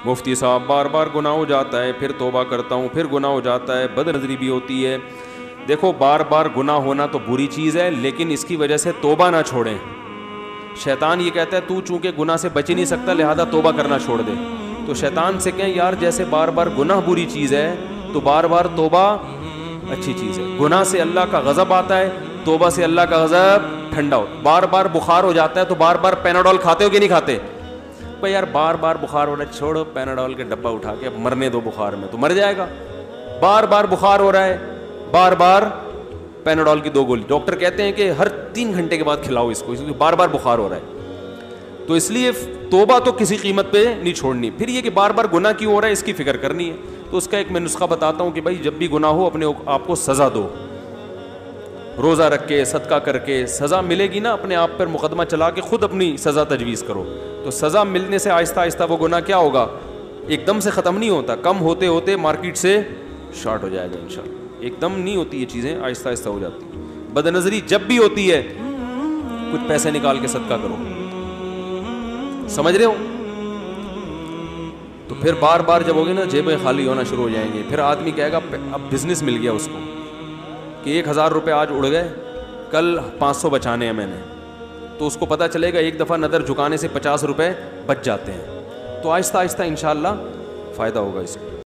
मुफ्ती साहब बार बार गुनाह हो जाता है, फिर तौबा करता हूँ, फिर गुनाह हो जाता है, बदनज़री भी होती है। देखो, बार बार गुनाह होना तो बुरी चीज़ है, लेकिन इसकी वजह से तौबा ना छोड़ें। शैतान ये कहता है तू चूँकि गुनाह से बच ही नहीं सकता, लिहाजा तौबा करना छोड़ दे। तो शैतान से कहें यार जैसे बार बार गुनाह बुरी चीज़ है, तो बार बार तौबा अच्छी चीज़ है। गुनाह से अल्लाह का गज़ब आता है, तौबा से अल्लाह का गज़ब ठंडा हो। बार बार बुखार हो जाता है तो बार बार पैनाडोल खाते हो कि नहीं खाते? भाई यार बार बार बुखार हो रहा है, छोड़ो पैनाडोल के डब्बा उठा के, अब मरने दो बुखार में, तो मर जाएगा। बार बार बुखार हो रहा है, बार बार पैनाडोल की 2 गोली, डॉक्टर कहते हैं कि हर 3 घंटे के बाद खिलाओ इसको, क्योंकि बार बार बुखार हो रहा है। तो इसलिए तौबा तो किसी कीमत पे नहीं छोड़नी। फिर ये कि बार बार गुनाह क्यों हो रहा है इसकी फिक्र करनी है। तो उसका एक मैं नुस्खा बताता हूँ कि भाई जब भी गुनाह हो अपने आप को सज़ा दो, रोज़ा रख के, सदका करके। सज़ा मिलेगी ना, अपने आप पर मुकदमा चला के खुद अपनी सज़ा तजवीज़ करो। तो सज़ा मिलने से आहिस्ता आहिस्ता वो गुनाह क्या होगा, एकदम से ख़त्म नहीं होता, कम होते होते मार्केट से शॉर्ट हो जाएगा इंशाल्लाह। एकदम नहीं होती ये चीज़ें, आहिस्ता आहिस्ता हो जाती है। बदनज़री जब भी होती है, कुछ पैसे निकाल के सदका करो, समझ रहे हो? तो फिर बार बार जब होगी ना, जेबें खाली होना शुरू हो जाएंगी। फिर आदमी कहेगा अब बिजनेस मिल गया उसको कि 1000 रुपये आज उड़ गए, कल 500 बचाने हैं मैंने। तो उसको पता चलेगा एक दफ़ा नज़र झुकाने से 50 रुपये बच जाते हैं। तो आहिस्ता आहिस्ता इंशाअल्लाह फ़ायदा होगा इसको।